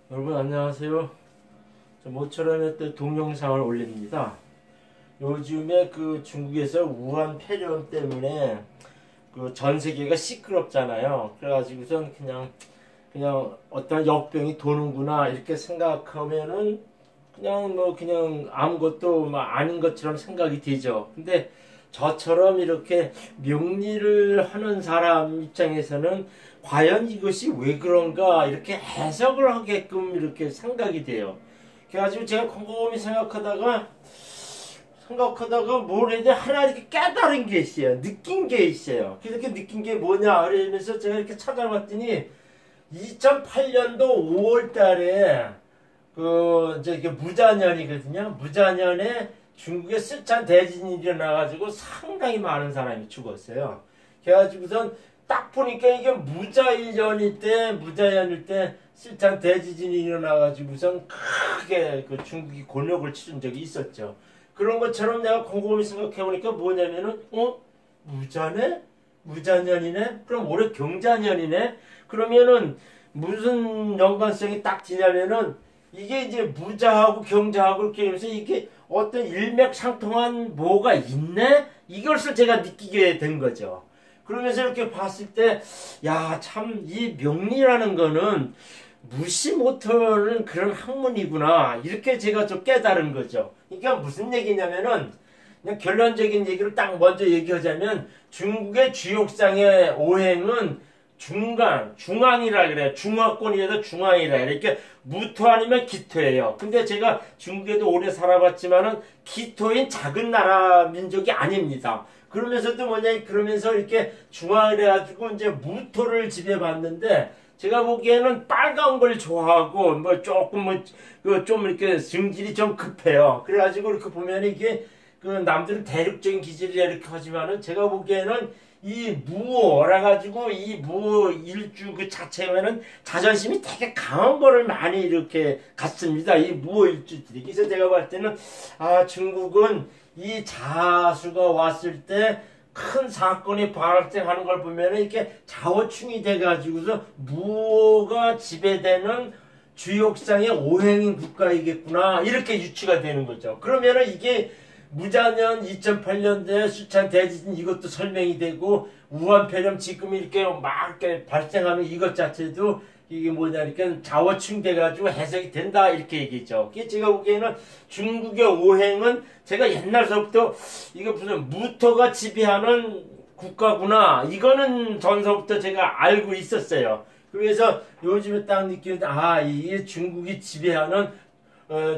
여러분 안녕하세요. 모처럼 때 동영상을 올립니다. 요즘에 그 중국에서 우한 폐렴 때문에 그 전 세계가 시끄럽잖아요. 그래가지고선 그냥 어떤 역병이 도는구나 이렇게 생각하면은 그냥 아무것도 아닌 것처럼 생각이 되죠. 근데 저처럼 이렇게 명리를 하는 사람 입장에서는 과연 이것이 왜 그런가 이렇게 해석을 하게끔 이렇게 생각이 돼요. 그래가지고 제가 곰곰이 생각하다가 뭘 했는데 하나 이렇게 깨달은 게 있어요. 느낀 게 있어요. 그래서 이렇게 느낀 게 뭐냐 그러면서 제가 이렇게 찾아봤더니 2008년도 5월 달에 이제 이게 무자년이거든요. 무자년에 중국에 쓰촨 대진이 일어나가지고 상당히 많은 사람이 죽었어요. 그래가지고선 딱 보니까 이게 무자연일 때 쓰촨 대지진이 일어나가지고선 크게 그 중국이 곤욕을 치른 적이 있었죠. 그런 것처럼 내가 곰곰이 생각해보니까 뭐냐면은, 무자네? 무자년이네? 그럼 올해 경자년이네? 그러면은 무슨 연관성이 딱 지냐면은 이게 이제 무자하고 경자하고 이렇게 하면서 이게 어떤 일맥상통한 뭐가 있네? 이것을 제가 느끼게 된 거죠. 그러면서 이렇게 봤을 때, 야, 참, 이 명리라는 거는 무시 못하는 그런 학문이구나. 이렇게 제가 좀 깨달은 거죠. 그러니까 무슨 얘기냐면은, 그냥 결론적인 얘기를 딱 먼저 얘기하자면, 중국의 주욕상의 오행은 중앙이라 그래요. 중화권이라도 중앙이라 그래요. 이렇게 무토 아니면 기토예요. 근데 제가 중국에도 오래 살아봤지만은 기토인 작은 나라 민족이 아닙니다. 그러면서도 그러면서 이렇게 중앙이라 가지고 이제 무토를 지배받는데 제가 보기에는 빨간 걸 좋아하고 좀 이렇게 성질이 좀 급해요. 그래가지고 이렇게 보면 이게 그 남들은 대륙적인 기질이라 이렇게 하지만은 제가 보기에는 이 무오라 가지고 이 무오 일주 그 자체에는 자존심이 되게 강한 거를 많이 이렇게 갖습니다. 이 무오 일주들이. 그래서 제가 봤을 때는 중국은 이 자수가 왔을 때 큰 사건이 발생하는 걸 보면은 이렇게 좌우충이 돼가지고서 무오가 지배되는 주욕상의 오행인 국가이겠구나 이렇게 유추가 되는 거죠. 그러면은 이게 무자년 2008년도에 쓰촨 대지진 이것도 설명이 되고 우한 폐렴 지금 이렇게 발생하는 이것 자체도 이게 뭐냐니까 좌우충돼가지고 해석이 된다 이렇게 얘기죠. 제가 보기에는 중국의 오행은 제가 옛날서부터 이거 무슨 무토가 지배하는 국가구나 이거는 전서부터 제가 알고 있었어요. 그래서 요즘에 딱 느끼는데 이게 중국이 지배하는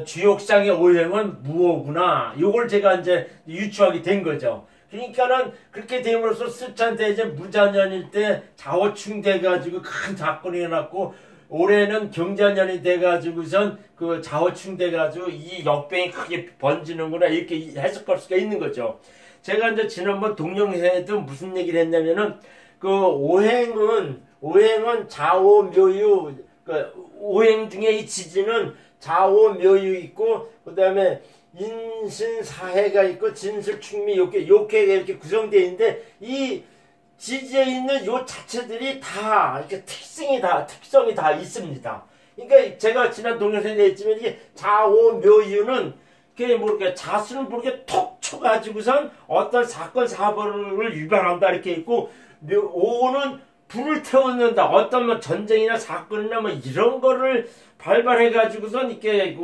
주욕상의 오행은 무오구나. 요걸 제가 이제 유추하게 된 거죠. 그러니까는 그렇게 됨으로써 쓰촨 대제 무자년일 때 좌우충 돼가지고 큰 사건이 일어났고 올해는 경자년이 돼가지고선 그 좌우충 돼가지고 이 역병이 크게 번지는구나 이렇게 해석할 수가 있는 거죠. 제가 이제 지난번 동영회에도 무슨 얘기를 했냐면은 그 오행은 좌오묘유 오행 중에 이 지지는 좌오묘유 있고 그다음에 인신사해가 있고 진술충미 이렇게 구성되어 있는데 이 지지에 있는 요 자체들이 다 이렇게 특성이 다 있습니다. 그러니까 제가 지난 동영상에 했지만 이게 좌오묘유는 자수는 모르게 톡 쳐가지고선 어떤 사건 사고를 유발한다 이렇게 있고 오는 불을 태워놓는다. 어떤 전쟁이나 사건이나 이런 거를 발발해가지고선 이렇게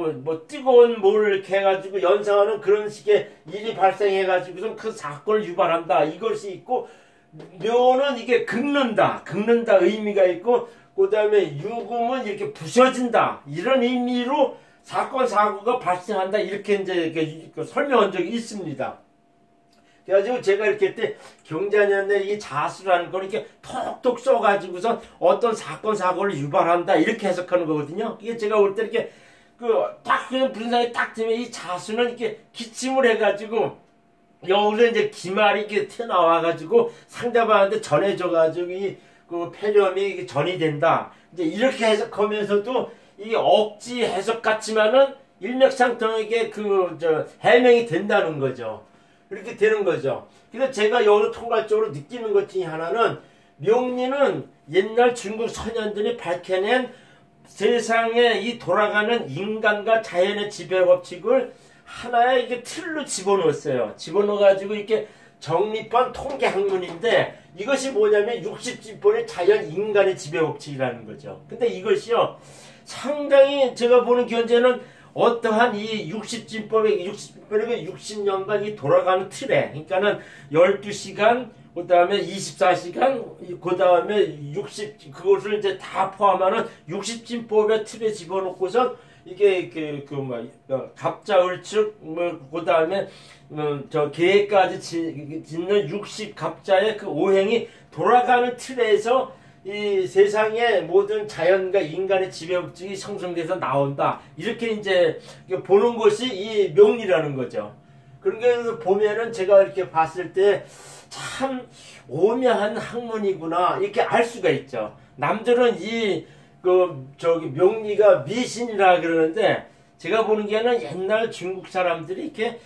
뜨거운 물을 이렇게 해가지고 연상하는 그런 식의 일이 발생해가지고선 그 사건을 유발한다. 이것이 있고, 묘는 이게 긁는다 의미가 있고, 그 다음에 유금은 이렇게 부셔진다. 이런 의미로 사건, 사고가 발생한다. 이렇게 이제 설명한 적이 있습니다. 그래가지고 제가 이렇게 할 때 경자년에 이 자수라는 걸 이렇게 톡톡 써가지고서 어떤 사건 사고를 유발한다 이렇게 해석하는 거거든요. 이게 제가 올 때 이렇게 그냥 분상이 딱 되면 이 자수는 이렇게 기침을 해가지고 여기서 이제 기말이 이렇게 튀어나와가지고 상대방한테 전해져가지고 그 폐렴이 전이 된다. 이제 이렇게 해석하면서도 이게 억지 해석 같지만은 일맥상통하게 해명이 된다는 거죠. 이렇게 되는 거죠. 그래서 제가 여기서 통괄적으로 느끼는 것 중에 하나는 명리는 옛날 중국 선현들이 밝혀낸 세상에 이 돌아가는 인간과 자연의 지배 법칙을 하나의 이게 틀로 집어넣었어요. 집어넣어가지고 이렇게 정립한 통계 학문인데 이것이 뭐냐면 60진법의 자연 인간의 지배 법칙이라는 거죠. 근데 이것이요 상당히 제가 보는 견제는 어떠한 이 60진법의 60년간 이 돌아가는 틀에 그러니까는 12시간 그 다음에 24시간, 그 다음에 그것을 이제 다 포함하는 60진법의 틀에 집어넣고서 이게 갑자을축, 그 다음에 저 계획까지 짓는 60갑자의 그 오행이 돌아가는 틀에서 이 세상의 모든 자연과 인간의 지배법칙이 형성돼서 나온다. 이렇게 이제 보는 것이 이 명리라는 거죠. 그러니까 보면은 제가 이렇게 봤을 때 참 오묘한 학문이구나 이렇게 알 수가 있죠. 남들은 명리가 미신이라 그러는데 제가 보는 게는 옛날 중국 사람들이 이렇게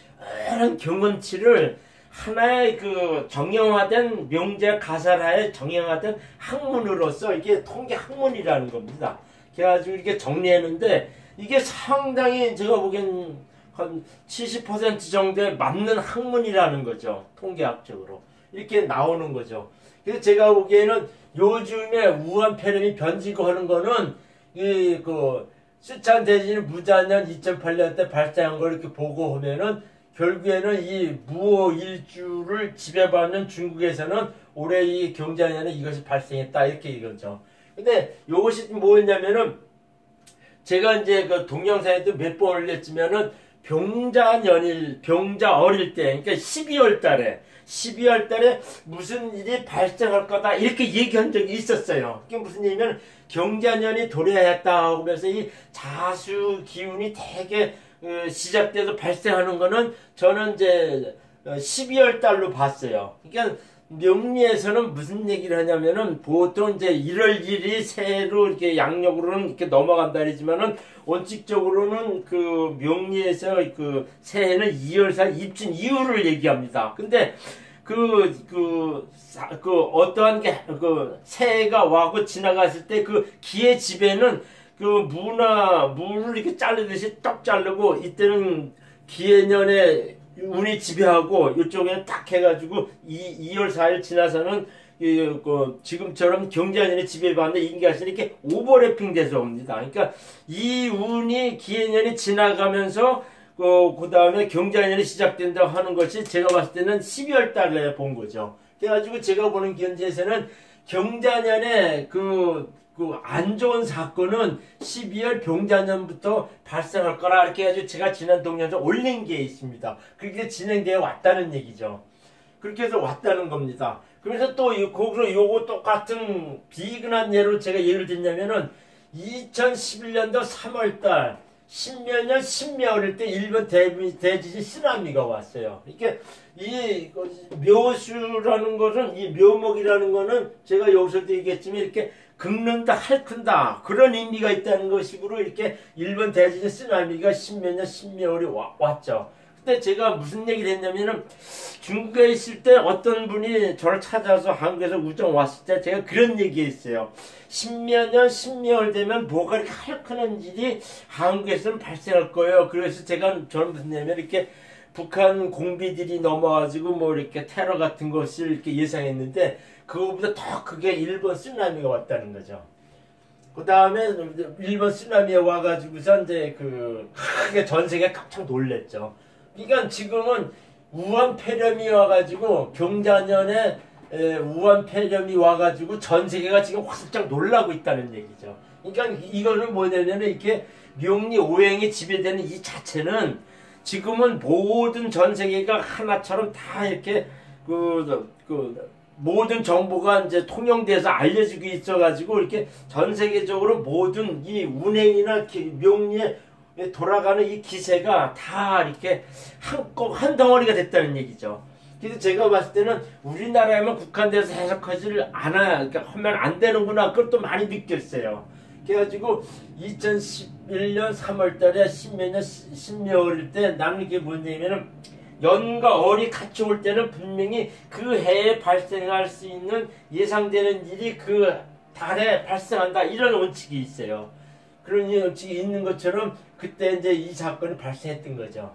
오랜 경험치를 하나의 그 정형화된 명제 가사라에 정형화된 학문으로서 이게 통계 학문이라는 겁니다. 그래가지고 이렇게 정리했는데 이게 상당히 제가 보기엔 한 70% 정도에 맞는 학문이라는 거죠. 통계학적으로. 이렇게 나오는 거죠. 그래서 제가 보기에는 요즘에 우한 폐렴이 변지고 하는 거는 쓰촨 대진이 무자년 2008년 때 발생한 걸 이렇게 보고 하면은 결국에는 이 무오일주를 지배받는 중국에서는 올해 이 경자년에 이것이 발생했다 이렇게 이거죠. 근데 이것이 뭐였냐면은 제가 이제 그 동영상에도 몇 번 올렸지만은 병자 어릴 때 그러니까 12월 달에 무슨 일이 발생할 거다 이렇게 얘기한 적이 있었어요. 그게 무슨 얘기냐면 경자년이 도래했다 하면서 이 자수 기운이 되게 시작돼서 발생하는 거는 저는 이제 12월 달로 봤어요. 그러니까 명리에서는 무슨 얘기를 하냐면은 보통 이제 1월 1일이 새해로 이렇게 양력으로는 이렇게 넘어간다 그러지만은 원칙적으로는 그 명리에서 그 새해는 2월 4일 입춘 이후를 얘기합니다. 근데 어떠한 새해가 와고 지나갔을 때 그 기의 지배는 물을 이렇게 자르듯이 떡 자르고 이때는 기해년에 운이 지배하고 이쪽에는 딱 해가지고 2월 4일 지나서는 지금처럼 경자년이 지배받는 인기하시는 이렇게 오버래핑 돼서 옵니다. 그러니까 이 운이 기해년이 지나가면서 그 다음에 경자년이 시작된다고 하는 것이 제가 봤을 때는 12월 달에 본 거죠. 그래가지고 제가 보는 견지에서는 경자년에 안 좋은 사건은 12월 병자년부터 발생할 거라 이렇게 해가지고 제가 지난 동영상 올린 게 있습니다. 그렇게 진행되어 왔다는 얘기죠. 그렇게 해서 왔다는 겁니다. 그래서 또 거기서 요거 똑같은 비근한 예로 제가 예를 들냐면은 2011년도 3월달 신묘년 신묘일 때 일본 대지진 쓰나미가 왔어요. 이게 이 묘수라는 것은 이 묘목이라는 거는 제가 여기서도 얘기했지만 이렇게 긁는다, 핥는다 그런 의미가 있다는 것식으로 이렇게 일본 대지진 쓰나미가 신묘년 신묘월에 왔죠. 근데 제가 무슨 얘기를 했냐면은 중국에 있을 때 어떤 분이 저를 찾아서 한국에서 우정 왔을 때 제가 그런 얘기했어요. 신묘년 신묘월 되면 뭐가 이렇게 핥는 일이 한국에서는 발생할 거예요. 그래서 저는 무슨 얘기냐면 이렇게 북한 공비들이 넘어가지고 뭐 이렇게 테러 같은 것을 이렇게 예상했는데 그거보다 더 크게 일본 쓰나미가 왔다는 거죠. 그 다음에 일본 쓰나미에 와가지고서 이제 크게 전 세계가 깜짝 놀랬죠. 그러니까 지금은 우한 폐렴이 와가지고 경자년에 우한 폐렴이 와가지고 전 세계가 지금 화들짝 놀라고 있다는 얘기죠. 그러니까 이거는 뭐냐면 이렇게 명리 오행이 지배되는 이 자체는 지금은 모든 전 세계가 하나처럼 다 이렇게 모든 정보가 이제 통용돼서 알려지고 있어가지고 이렇게 전 세계적으로 모든 이 운행이나 명리에 돌아가는 이 기세가 다 이렇게 한 덩어리가 됐다는 얘기죠. 그래서 제가 봤을 때는 우리나라에만 국한돼서 해석하지를 않아야, 그러니까 하면 안 되는구나. 그걸 또 많이 느꼈어요. 그래가지고 2011년 3월달에 신묘일 때 나는 이게 뭐냐면은 연과 월이 같이 올 때는 분명히 그 해에 발생할 수 있는 예상되는 일이 그 달에 발생한다 이런 원칙이 있어요. 그런 일이 있는 것처럼 그때 이제 이 사건이 발생했던 거죠.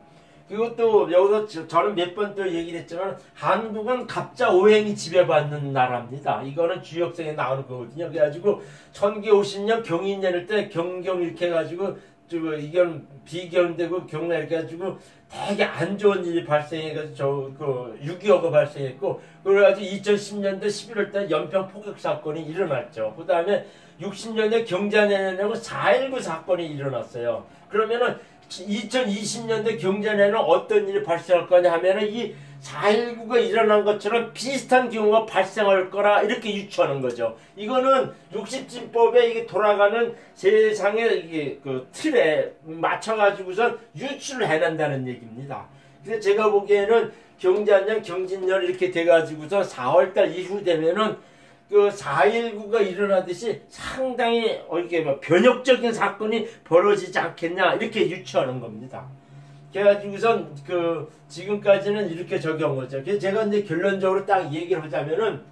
그리고 또 여기서 저는 몇 번 또 얘기를 했지만 한국은 갑자 오행이 지배받는 나라입니다. 이거는 주역성에 나오는 거거든요. 그래가지고 1050년 경인년일 때 경경 이렇게 해가지고 이견 비견되고 경나 이렇게 해가지고 되게 안 좋은 일이 발생해가지고 6.25가 발생했고, 그래가지고 2010년도 11월 달 연평 포격 사건이 일어났죠. 그 다음에 60년대 경자년이라고 4.19 사건이 일어났어요. 그러면은 2020년대 경자년에는 어떤 일이 발생할 거냐 하면은 이 4.19가 일어난 것처럼 비슷한 경우가 발생할 거라 이렇게 유추하는 거죠. 이거는 60진법에 이게 돌아가는 세상의 이게 그 틀에 맞춰가지고선 유추를 해낸다는 얘기입니다. 그래서 제가 보기에는 경자년, 경진년 이렇게 돼가지고서 4월달 이후 되면은 그 4.19가 일어나듯이 상당히 이렇게 뭐 변혁적인 사건이 벌어지지 않겠냐 이렇게 유추하는 겁니다. 그래가지고선 지금까지는 이렇게 적용한 거죠. 그래서 제가 이제 결론적으로 딱 얘기를 하자면은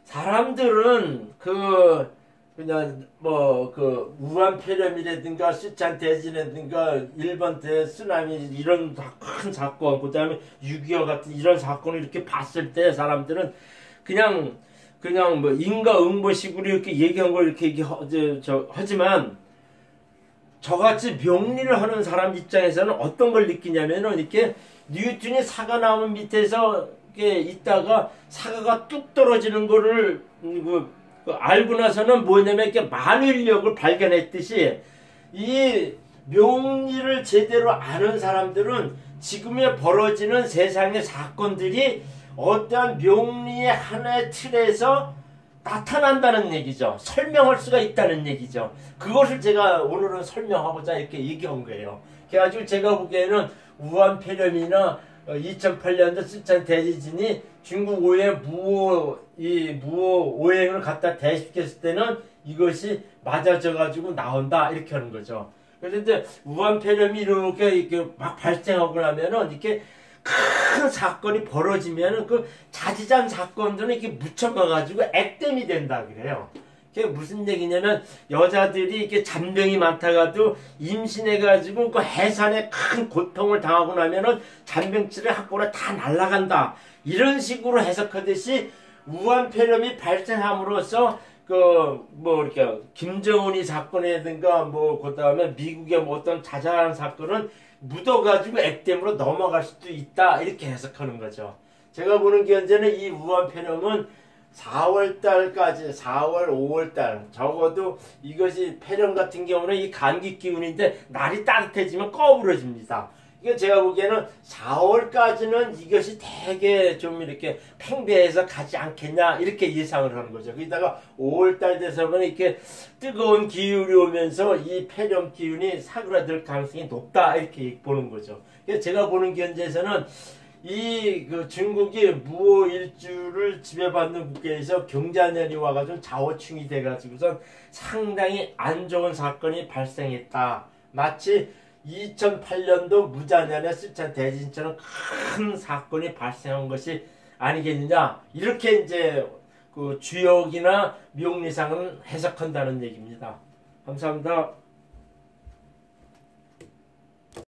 사람들은 그냥 우한 폐렴이라든가 시찬 대지라든가 일본 대쓰나미 이런 큰 사건, 그 다음에 6.25 같은 이런 사건을 이렇게 봤을 때 사람들은 그냥 뭐 인과응보식으로 이렇게 얘기한 걸 이렇게 하지만 저같이 명리를 하는 사람 입장에서는 어떤 걸 느끼냐면은 이렇게 뉴턴이 사과나무 밑에서 이렇게 있다가 사과가 뚝 떨어지는 거를 알고 나서는 뭐냐면 이렇게 만일력을 발견했듯이 이 명리를 제대로 아는 사람들은 지금에 벌어지는 세상의 사건들이 어떠한 명리의 하나의 틀에서 나타난다는 얘기죠. 설명할 수가 있다는 얘기죠. 그것을 제가 오늘은 설명하고자 이렇게 얘기한 거예요. 그래가지고 제가 보기에는 우한 폐렴이나 2008년도 쓰촨 대지진이 중국 오해 무호 오행을 갖다 대식했을 때는 이것이 맞아져 나온다 이렇게 하는 거죠. 그래서 이제 우한 폐렴이 이렇게 막 발생하고 나면은 이렇게 큰 사건이 벌어지면은 그 자지잔 사건들은 이렇게 묻혀가가지고 액땜이 된다 그래요. 그게 무슨 얘기냐면 여자들이 이렇게 잔병이 많다가도 임신해가지고 그 해산에 큰 고통을 당하고 나면은 잔병치레 학고로 다 날아간다. 이런 식으로 해석하듯이 우한 폐렴이 발생함으로써 이렇게 김정은이 사건이라든가 그 다음에 미국의 어떤 자잘한 사건은 묻어가지고 액땜으로 넘어갈 수도 있다 이렇게 해석하는 거죠. 제가 보는 견제는 이 우한 폐렴은 4월달까지 4월 5월달 적어도 이것이 폐렴 같은 경우는 이 감기 기운인데 날이 따뜻해지면 꺼부러집니다. 이게 제가 보기에는 4월까지는 이것이 되게 좀 이렇게 팽배해서 가지 않겠냐 이렇게 예상을 하는 거죠. 거기다가 5월달 돼서는 이렇게 뜨거운 기운이 오면서 이 폐렴 기운이 사그라들 가능성이 높다 이렇게 보는 거죠. 그래서 제가 보는 견제에서는 중국이 무호 일주를 지배받는 국가에서 경자년이 와가지고 자오충이 돼가지고선 상당히 안 좋은 사건이 발생했다. 마치 2008년도 무자년에 쓰촨 대지진처럼 큰 사건이 발생한 것이 아니겠느냐 이렇게 이제 주역이나 명리상은 해석한다는 얘기입니다. 감사합니다.